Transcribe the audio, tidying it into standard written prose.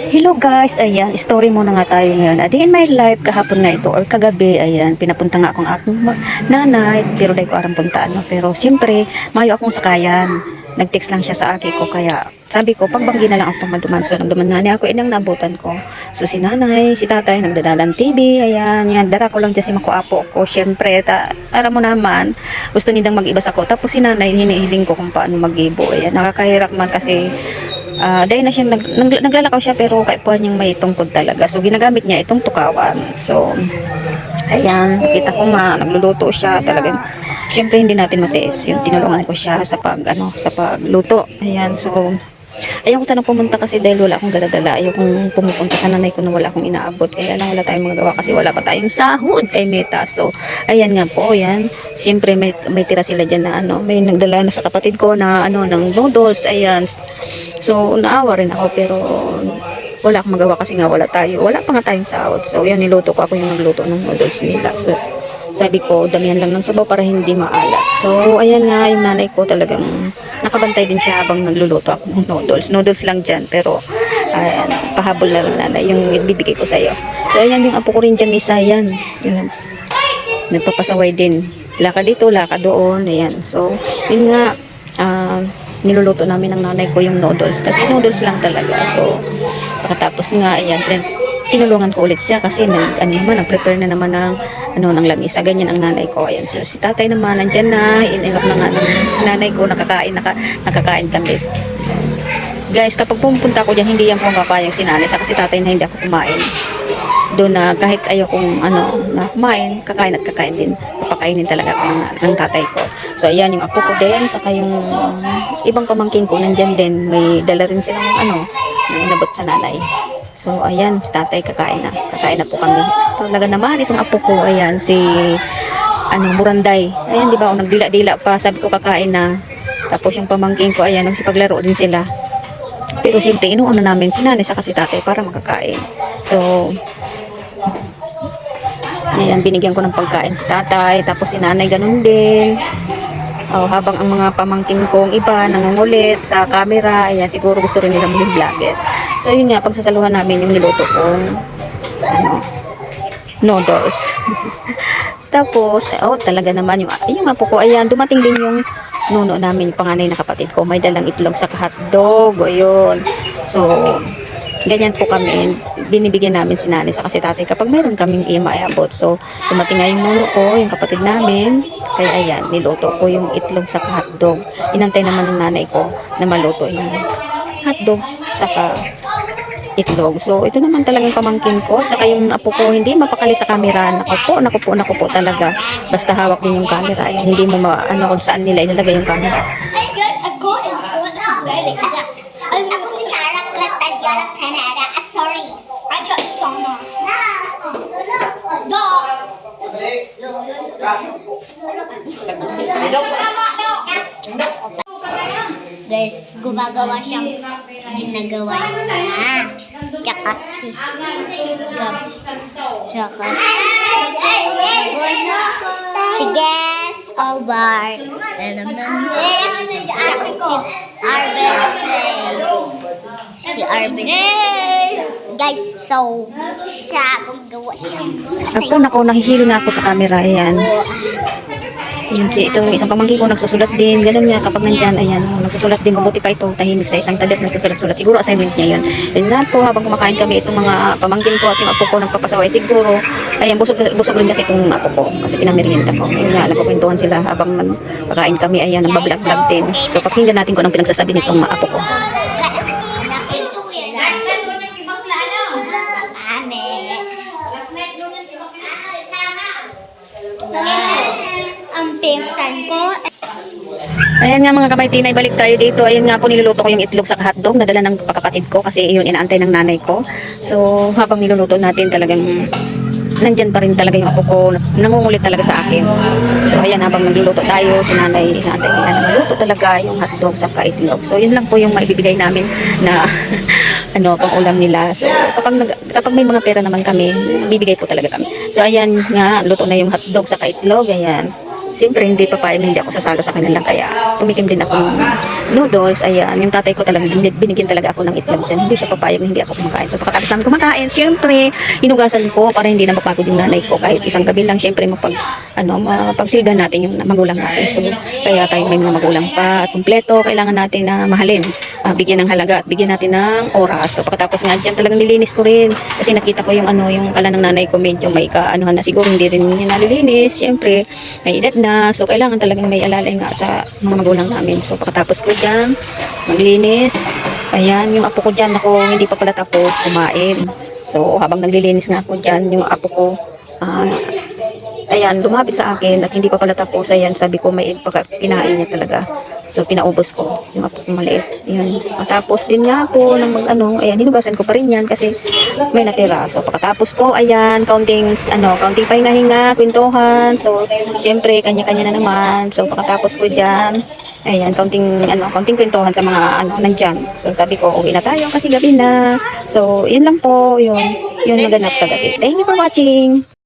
Hello guys, ayan, story muna nga tayo ngayon. A day in my life, kahapon nga ito or kagabi, ayan, pinapunta nga akong aking nanay, pero dahil ko arang puntaan, no? Pero siyempre, mayo akong sakayan. Nag-text lang siya sa aki ko, kaya sabi ko, pagbanggi na lang ako maduman. So, nagduman nga niya ako, inang nabutan ko. So, si nanay, si tatay, nagdadalan TV, ayan, yan, dara ko lang dyan si makuapo ko. Siyempre, alam mo naman, gusto nidang mag-ibas ako. Tapos si nanay, hinihiling ko kung paano mag-ibo. Ayan, nakakahirap man kasi dahil na siya naglalakaw siya pero kaipuhan niyang may tungkod talaga. So ginagamit niya itong tukawan. So ayan, nakita ko nga nagluluto siya talaga. Syempre hindi natin matiis. Yung tinulungan ko siya sa sa pagluto. Ayan, so ayaw ko sanang pumunta kasi dahil wala akong dala-dala. Ayaw kong pumupunta sa nanay ko na wala akong inaabot. Kaya lang wala tayong magagawa kasi wala pa tayong sahod kay Meta. So, ayan nga po, ayan. Siyempre may tira sila dyan na may nagdala na sa kapatid ko na ng noodles. Ayan. So, naawa rin ako pero wala akong magawa kasi nga wala pa nga tayong sahod. So, yan, niluto ko. Ako yung nagluto ng noodles nila. So, sabi ko, damihan lang ng sabaw para hindi maalat. So, ayan nga, yung nanay ko talagang nakabantay din siya habang nagluluto ako ng noodles. Noodles lang dyan, pero ayan, pahabol na rin nanay yung ibibigay ko sa'yo. So, ayan, yung apo ko rin dyan, isa yan. Yun, nagpapasaway din. Laka dito, laka doon. Ayan. So, yun nga, niluluto namin ng nanay ko yung noodles. Kasi noodles lang talaga. So, pagkatapos nga, ayan, tinulungan ko ulit siya kasi nag-prepare na naman ng lamisa. Ganyan ang nanay ko. Ayan. So, si tatay naman, nandyan na. Inilap na nga ng nanay ko. Nakakain kami. Guys, kapag pumunta ko dyan, hindi yan pumapayag si nanay. Kasi tatay na hindi ako kumain. Doon na kahit ayaw kong na kumain, kakain at kakain din. Papakainin talaga ako ng tatay ko. So, ayan, yung apo ko din. Saka yung ibang pamangkin ko, nandyan din. May dala rin silang may inabot sa nanay. So, ayan, si tatay kakain na. Kakain na po kami. Talaga naman, itong apo ko, ayan, si, Buranday. Ayan, di ba, nagdila-dila pa. Sabi ko, kakain na. Tapos yung pamangkin ko, ayan, nagsipaglaro din sila. Pero siyempre, inuuna namin si nanay sa kasi tatay para makakain. So, ayan, binigyan ko ng pagkain si tatay. Tapos si nanay, ganun din. Habang ang mga pamangkin kong iba nangungulit sa camera, ayan, siguro gusto rin nila maging vlogger. So, yun nga, pagsasaluhan namin yung niluto kong noodles. Tapos, talaga naman yung apo ko, ayan, dumating din yung nuno namin, yung panganay na kapatid ko. May dalang itlog sa hotdog, ayun. So, ganyan po kami, binibigyan namin si nanay sa kasi tatay kapag mayroon kaming imaabot. So, dumating nga yung nuno ko, yung kapatid namin, kaya ayan, niluto ko yung itlog sa hotdog. Inantay naman ng nanay ko na maluto yung hotdog saka itlog. So, ito naman talagang pamangkin ko. Saka yung apo ko, hindi mapakali sa camera. Naku po talaga. Basta hawak din yung camera. Ayan, hindi mo kung saan nila ilalagay yung camera. Ako si Sarah Platadya ng Canada. Sorry. I just saw no. Guys, gumagawa siyang ginagawa niya. Tsaka si Guess over. Si Arben. Guys, so siya gumagawa siya. Ako, nahihilo na ako sa camera, ayan. Yun, itong isang pamangkin ko nagsusulat din, ganun nga kapag nandyan, ayan, nagsusulat din, mabuti pa ito, tahimik sa isang tabi, nagsusulat-sulat, siguro assignment niya yun. Yun nga po, habang kumakain kami, itong mga pamangkin ko at yung apo ko nagpapasaway, siguro, ayan, busog rin kasi itong apo ko, kasi pinamerienda ko. Yun nga, nagkukwentuhan sila habang nagkakain kami, ayan, nagbablog-vlog din. So, pakinggan natin kung anong pinagsasabi nitong apo ko. Ang pinsan ko. Ayan nga mga kabaitinay, balik tayo dito. Ayan nga po, niluluto ko yung itlog sa hotdog, nadala ng kapatid ko kasi yun inaantay ng nanay ko. So, habang niluluto natin talagang nandyan pa rin talaga yung apo ko, nangungulit talaga sa akin. So, ayan, habang nagluluto tayo, si nanay, inaantay nila na maluto talaga yung hotdog sa itlog. So, yun lang po yung maibibigay namin na pang ulam nila. So, kapag may mga pera naman kami, bibigay po talaga kami. So, ayan nga, luto na yung hotdog sa itlog, ayan. siyempre hindi papayag na hindi ako sasalo sa kanila, kaya tumikim din ako ng noodles. Ayan, yung tatay ko talagang binigyan talaga ako ng itlog dyan. Hindi siya papayag na hindi ako kumakain. So pagkatapos namin kumakain, siyempre hinugasan ko para hindi na mapagod yung nanay ko kahit isang gabi lang. Siyempre mapagsilbihan natin yung magulang natin. So kaya tayo may mga magulang pa at kumpleto, kailangan natin na mahalin, bigyan ng halaga at bigyan natin ng oras. So pagkatapos nga dyan talagang nilinis ko rin kasi nakita ko yung yung kala ng nanay ko medyo may kaanuhan na, siguro hindi rin niya nalilinis. Siyempre may edad na, so kailangan talagang may alalay nga sa mga magulang namin. So pagkatapos ko dyan maglinis, ayan yung apo ko dyan, ako hindi pa pala tapos kumain. So habang naglilinis nga ako dyan, yung apo ko ayan, lumapit sa akin at hindi pa pala tapos. Ayan, sabi ko may egg pa kinain niya talaga. So, pinaubos ko yung apo ko maliit. Ayan. Matapos din nga ako ng ayan, hinugasan ko pa rin yan kasi may natira. So, pagkatapos ko, ayan, kaunting pahinga-hinga, kwentuhan. So, syempre, kanya-kanya na naman. So, pagkatapos ko dyan, ayan, kaunting kwentuhan sa mga, nandyan. So, sabi ko, uwi na tayo kasi gabi na. So, yun lang po, yun naganap kagabi. Thank you for watching.